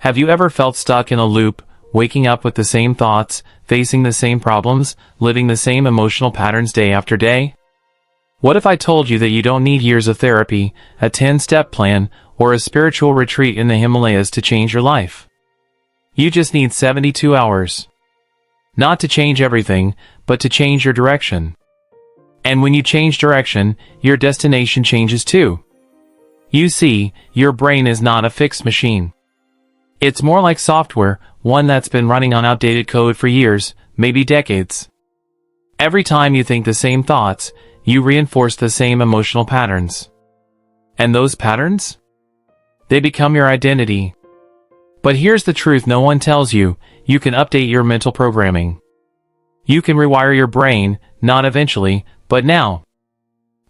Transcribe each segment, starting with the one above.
Have you ever felt stuck in a loop, waking up with the same thoughts, facing the same problems, living the same emotional patterns day after day? What if I told you that you don't need years of therapy, a 10-step plan, or a spiritual retreat in the Himalayas to change your life? You just need 72 hours. Not to change everything, but to change your direction. And when you change direction, your destination changes too. You see, your brain is not a fixed machine. It's more like software, one that's been running on outdated code for years, maybe decades. Every time you think the same thoughts, you reinforce the same emotional patterns. And those patterns? They become your identity. But here's the truth no one tells you: you can update your mental programming. You can rewire your brain, not eventually, but now.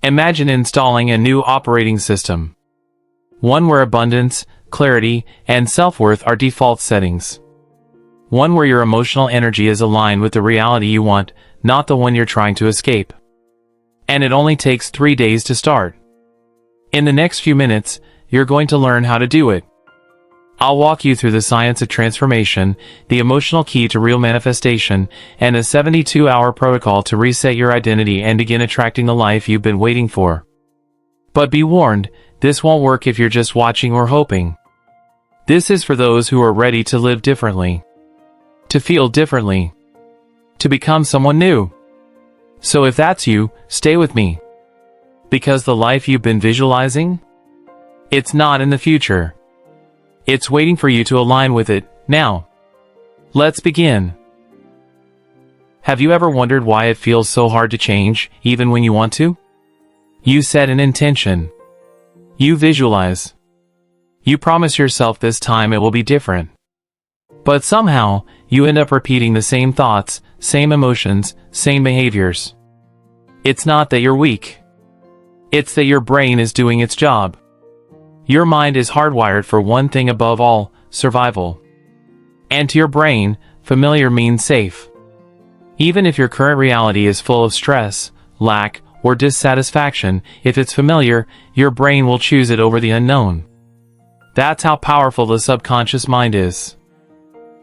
Imagine installing a new operating system. One where abundance, clarity, and self-worth are default settings. One where your emotional energy is aligned with the reality you want, not the one you're trying to escape. And it only takes 3 days to start. In the next few minutes, you're going to learn how to do it. I'll walk you through the science of transformation, the emotional key to real manifestation, and a 72-hour protocol to reset your identity and begin attracting the life you've been waiting for. But be warned, this won't work if you're just watching or hoping. This is for those who are ready to live differently, to feel differently, to become someone new. So if that's you, stay with me. Because the life you've been visualizing? It's not in the future. It's waiting for you to align with it, now. Let's begin. Have you ever wondered why it feels so hard to change, even when you want to? You set an intention. You visualize. You promise yourself this time it will be different. But somehow, you end up repeating the same thoughts, same emotions, same behaviors. It's not that you're weak. It's that your brain is doing its job. Your mind is hardwired for one thing above all: survival. And to your brain, familiar means safe. Even if your current reality is full of stress, lack, or dissatisfaction, if it's familiar, your brain will choose it over the unknown. That's how powerful the subconscious mind is.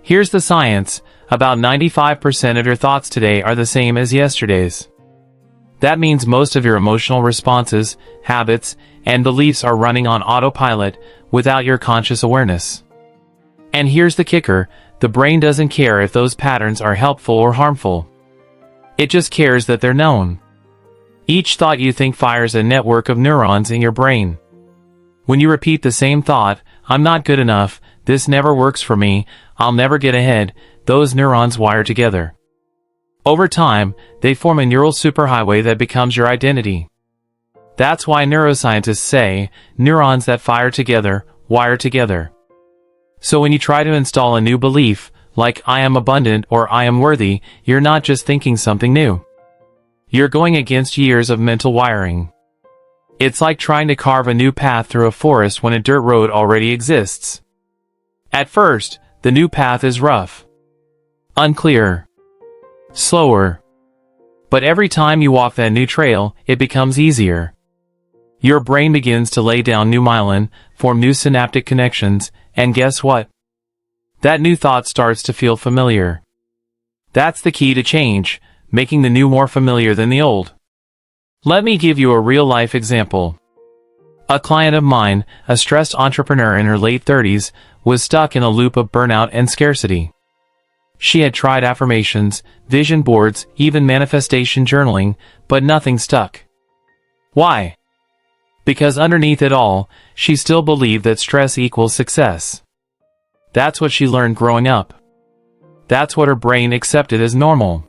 Here's the science: about 95% of your thoughts today are the same as yesterday's. That means most of your emotional responses, habits, and beliefs are running on autopilot, without your conscious awareness. And here's the kicker: the brain doesn't care if those patterns are helpful or harmful. It just cares that they're known. Each thought you think fires a network of neurons in your brain. When you repeat the same thought, "I'm not good enough, this never works for me, I'll never get ahead," those neurons wire together. Over time, they form a neural superhighway that becomes your identity. That's why neuroscientists say, neurons that fire together, wire together. So when you try to install a new belief, like "I am abundant" or "I am worthy," you're not just thinking something new. You're going against years of mental wiring. It's like trying to carve a new path through a forest when a dirt road already exists. At first, the new path is rough, unclear, slower. But every time you walk that new trail, it becomes easier. Your brain begins to lay down new myelin, form new synaptic connections, and guess what? That new thought starts to feel familiar. That's the key to change, making the new more familiar than the old. Let me give you a real-life example. A client of mine, a stressed entrepreneur in her late 30s, was stuck in a loop of burnout and scarcity. She had tried affirmations, vision boards, even manifestation journaling, but nothing stuck. Why? Because underneath it all, she still believed that stress equals success. That's what she learned growing up. That's what her brain accepted as normal.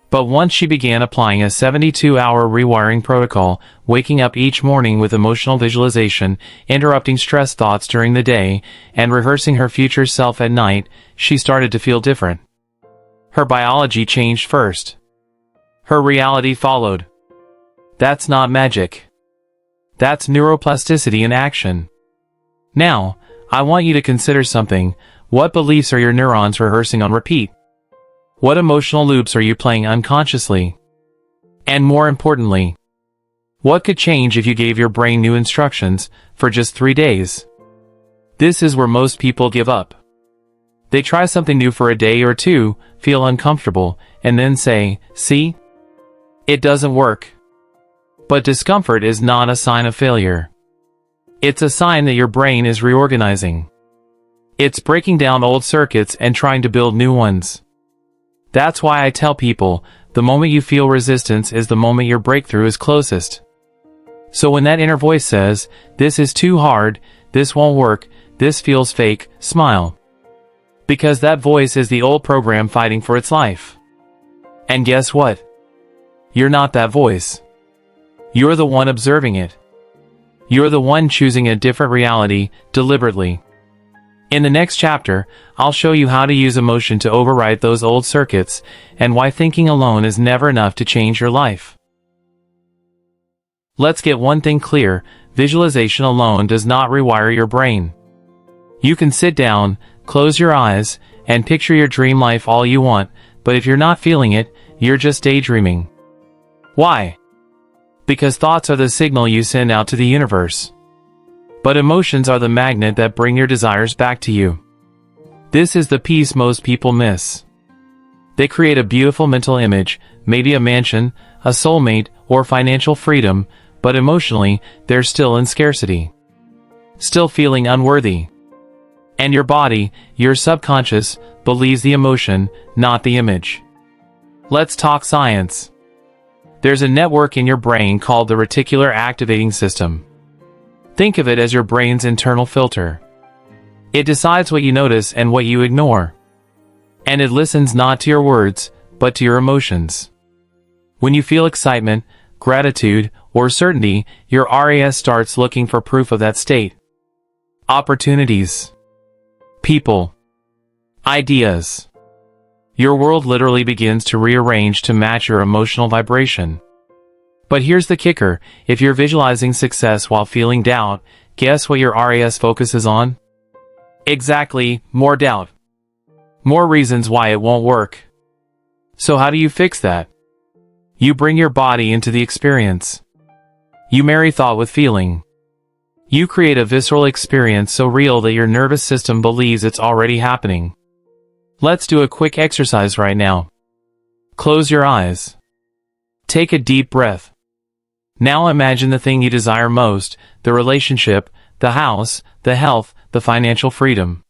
But once she began applying a 72-hour rewiring protocol, waking up each morning with emotional visualization, interrupting stress thoughts during the day, and rehearsing her future self at night, she started to feel different. Her biology changed first. Her reality followed. That's not magic. That's neuroplasticity in action. Now, I want you to consider something. What beliefs are your neurons rehearsing on repeat? What emotional loops are you playing unconsciously? And more importantly, what could change if you gave your brain new instructions for just 3 days? This is where most people give up. They try something new for a day or two, feel uncomfortable, and then say, "See? It doesn't work." But discomfort is not a sign of failure. It's a sign that your brain is reorganizing. It's breaking down old circuits and trying to build new ones. That's why I tell people, the moment you feel resistance is the moment your breakthrough is closest. So when that inner voice says, "This is too hard, this won't work, this feels fake," smile. Because that voice is the old program fighting for its life. And guess what? You're not that voice. You're the one observing it. You're the one choosing a different reality, deliberately. In the next chapter, I'll show you how to use emotion to override those old circuits, and why thinking alone is never enough to change your life. Let's get one thing clear, visualization alone does not rewire your brain. You can sit down, close your eyes, and picture your dream life all you want, but if you're not feeling it, you're just daydreaming. Why? Because thoughts are the signal you send out to the universe. But emotions are the magnet that bring your desires back to you. This is the piece most people miss. They create a beautiful mental image, maybe a mansion, a soulmate, or financial freedom, but emotionally, they're still in scarcity. Still feeling unworthy. And your body, your subconscious, believes the emotion, not the image. Let's talk science. There's a network in your brain called the reticular activating system. Think of it as your brain's internal filter. It decides what you notice and what you ignore. And it listens not to your words, but to your emotions. When you feel excitement, gratitude, or certainty, your RAS starts looking for proof of that state. Opportunities. People. Ideas. Your world literally begins to rearrange to match your emotional vibration. But here's the kicker, if you're visualizing success while feeling doubt, guess what your RAS focuses on? Exactly, more doubt. More reasons why it won't work. So how do you fix that? You bring your body into the experience. You marry thought with feeling. You create a visceral experience so real that your nervous system believes it's already happening. Let's do a quick exercise right now. Close your eyes. Take a deep breath. Now imagine the thing you desire most, the relationship, the house, the health, the financial freedom.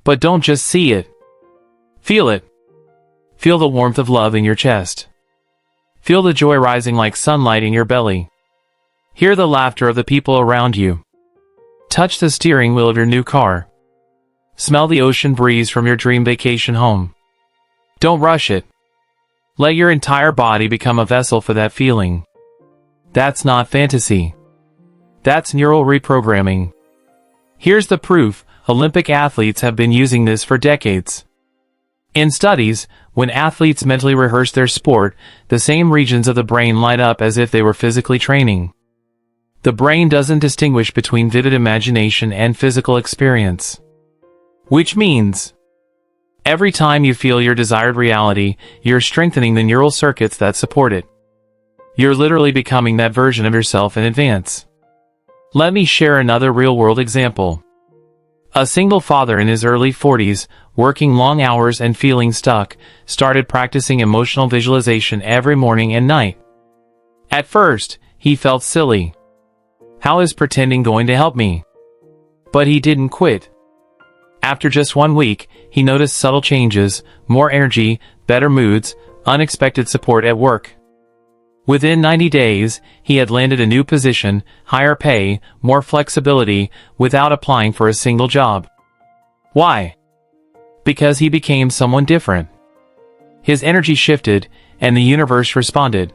But don't just see it. Feel it. Feel the warmth of love in your chest. Feel the joy rising like sunlight in your belly. Hear the laughter of the people around you. Touch the steering wheel of your new car. Smell the ocean breeze from your dream vacation home. Don't rush it. Let your entire body become a vessel for that feeling. That's not fantasy. That's neural reprogramming. Here's the proof, Olympic athletes have been using this for decades. In studies, when athletes mentally rehearse their sport, the same regions of the brain light up as if they were physically training. The brain doesn't distinguish between vivid imagination and physical experience. Which means, every time you feel your desired reality, you're strengthening the neural circuits that support it. You're literally becoming that version of yourself in advance. Let me share another real-world example. A single father in his early 40s, working long hours and feeling stuck, started practicing emotional visualization every morning and night. At first, he felt silly. How is pretending going to help me? But he didn't quit. After just 1 week, he noticed subtle changes, more energy, better moods, unexpected support at work. Within 90 days, he had landed a new position, higher pay, more flexibility, without applying for a single job. Why? Because he became someone different. His energy shifted, and the universe responded.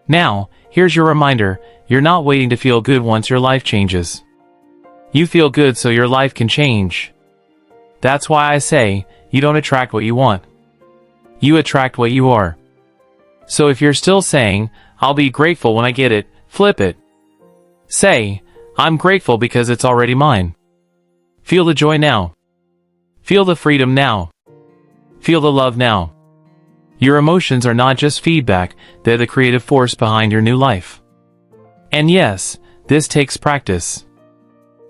Now, here's your reminder, you're not waiting to feel good once your life changes. You feel good so your life can change. That's why I say, you don't attract what you want. You attract what you are. So if you're still saying, I'll be grateful when I get it, flip it. Say, I'm grateful because it's already mine. Feel the joy now. Feel the freedom now. Feel the love now. Your emotions are not just feedback, they're the creative force behind your new life. And yes, this takes practice.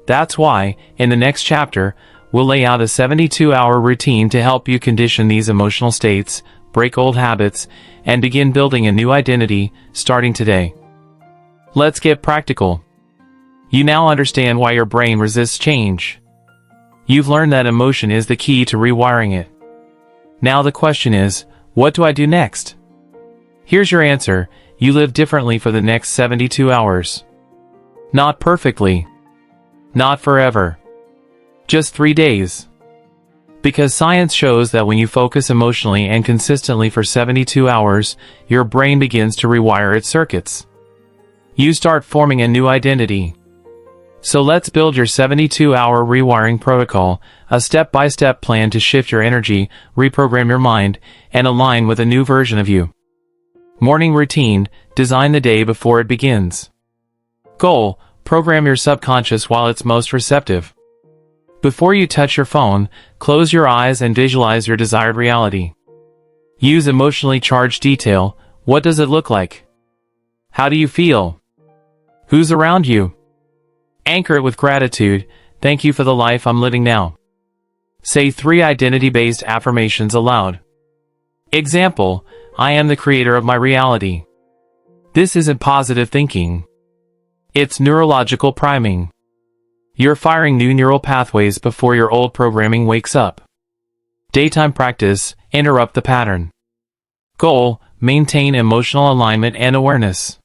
That's why, in the next chapter, we'll lay out a 72-hour routine to help you condition these emotional states, break old habits, and begin building a new identity, starting today. Let's get practical. You now understand why your brain resists change. You've learned that emotion is the key to rewiring it. Now the question is, what do I do next? Here's your answer: you live differently for the next 72 hours. Not perfectly. Not forever. Just 3 days. Because science shows that when you focus emotionally and consistently for 72 hours, your brain begins to rewire its circuits. You start forming a new identity. So let's build your 72-hour rewiring protocol, a step-by-step plan to shift your energy, reprogram your mind, and align with a new version of you. Morning routine: design the day before it begins. Goal: program your subconscious while it's most receptive. Before you touch your phone, close your eyes and visualize your desired reality. Use emotionally charged detail. What does it look like? How do you feel? Who's around you? Anchor it with gratitude: thank you for the life I'm living now. Say 3 identity-based affirmations aloud. Example: I am the creator of my reality. This isn't positive thinking. It's neurological priming. You're firing new neural pathways before your old programming wakes up. Daytime practice: interrupt the pattern. Goal: maintain emotional alignment and awareness.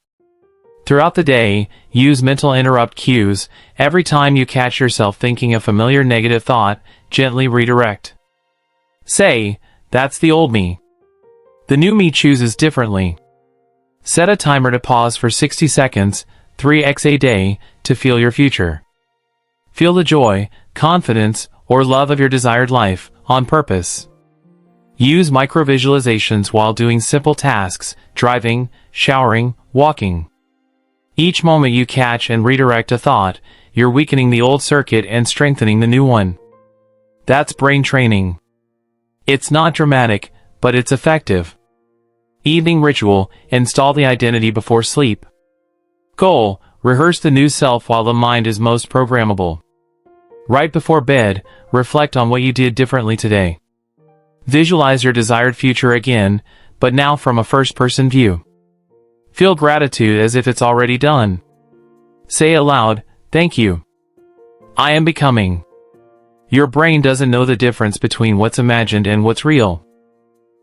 Throughout the day, use mental interrupt cues. Every time you catch yourself thinking a familiar negative thought, gently redirect. Say, "That's the old me. The new me chooses differently." Set a timer to pause for 60 seconds, 3x a day, to feel your future. Feel the joy, confidence, or love of your desired life, on purpose. Use micro-visualizations while doing simple tasks: driving, showering, walking. Each moment you catch and redirect a thought, you're weakening the old circuit and strengthening the new one. That's brain training. It's not dramatic, but it's effective. Evening ritual: install the identity before sleep. Goal: rehearse the new self while the mind is most programmable. Right before bed, reflect on what you did differently today. Visualize your desired future again, but now from a first-person view. Feel gratitude as if it's already done. Say aloud, "Thank you. I am becoming." Your brain doesn't know the difference between what's imagined and what's real.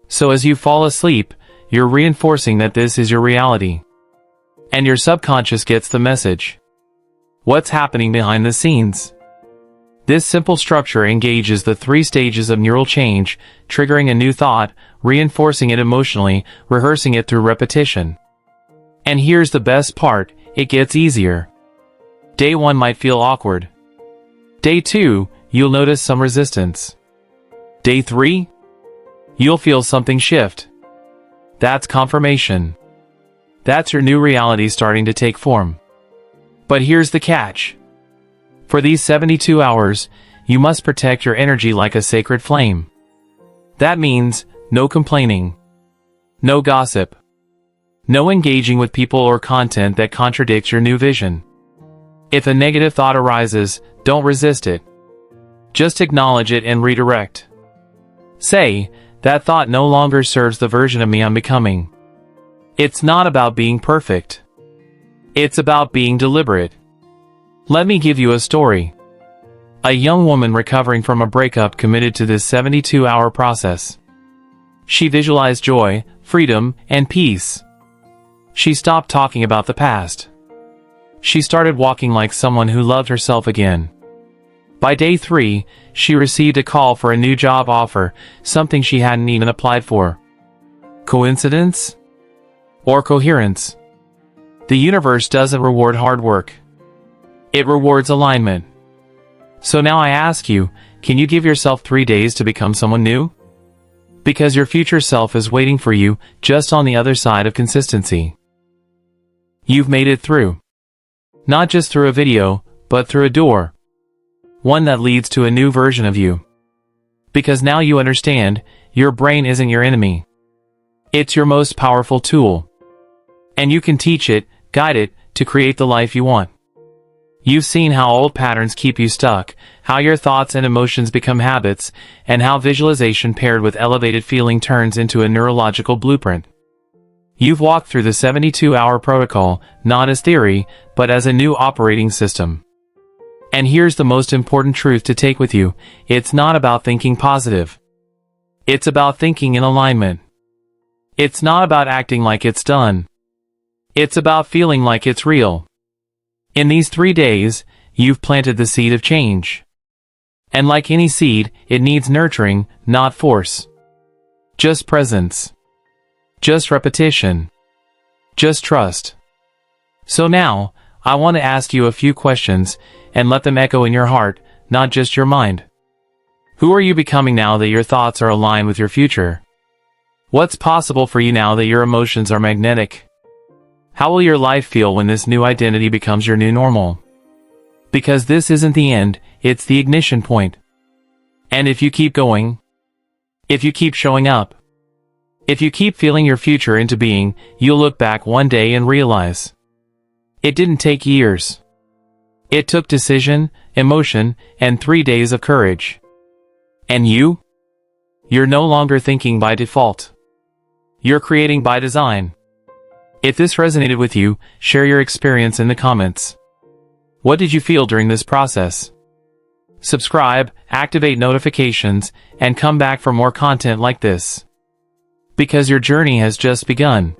So as you fall asleep, you're reinforcing that this is your reality. And your subconscious gets the message. What's happening behind the scenes? This simple structure engages the 3 stages of neural change, triggering a new thought, reinforcing it emotionally, rehearsing it through repetition. And here's the best part: it gets easier. Day 1 might feel awkward. Day 2, you'll notice some resistance. Day 3, you'll feel something shift. That's confirmation. That's your new reality starting to take form. But here's the catch. For these 72 hours, you must protect your energy like a sacred flame. That means no complaining, no gossip, no engaging with people or content that contradicts your new vision. If a negative thought arises, don't resist it. Just acknowledge it and redirect. Say, "That thought no longer serves the version of me I'm becoming." It's not about being perfect. It's about being deliberate. Let me give you a story. A young woman recovering from a breakup committed to this 72-hour process. She visualized joy, freedom, and peace. She stopped talking about the past. She started walking like someone who loved herself again. By day 3, she received a call for a new job offer, something she hadn't even applied for. Coincidence? Or coherence? The universe doesn't reward hard work. It rewards alignment. So now I ask you, can you give yourself 3 days to become someone new? Because your future self is waiting for you, just on the other side of consistency. You've made it through. Not just through a video, but through a door. One that leads to a new version of you. Because now you understand, your brain isn't your enemy. It's your most powerful tool. And you can teach it, guide it, to create the life you want. You've seen how old patterns keep you stuck, how your thoughts and emotions become habits, and how visualization paired with elevated feeling turns into a neurological blueprint. You've walked through the 72-hour protocol, not as theory, but as a new operating system. And here's the most important truth to take with you: it's not about thinking positive. It's about thinking in alignment. It's not about acting like it's done. It's about feeling like it's real. In these 3 days, you've planted the seed of change. And like any seed, it needs nurturing, not force. Just presence. Just repetition. Just trust. So now, I want to ask you a few questions, and let them echo in your heart, not just your mind. Who are you becoming now that your thoughts are aligned with your future? What's possible for you now that your emotions are magnetic? How will your life feel when this new identity becomes your new normal? Because this isn't the end, it's the ignition point. And if you keep going, if you keep showing up, if you keep feeling your future into being, you'll look back one day and realize it didn't take years. It took decision, emotion, and 3 days of courage. And you? You're no longer thinking by default. You're creating by design. If this resonated with you, share your experience in the comments. What did you feel during this process? Subscribe, activate notifications, and come back for more content like this. Because your journey has just begun.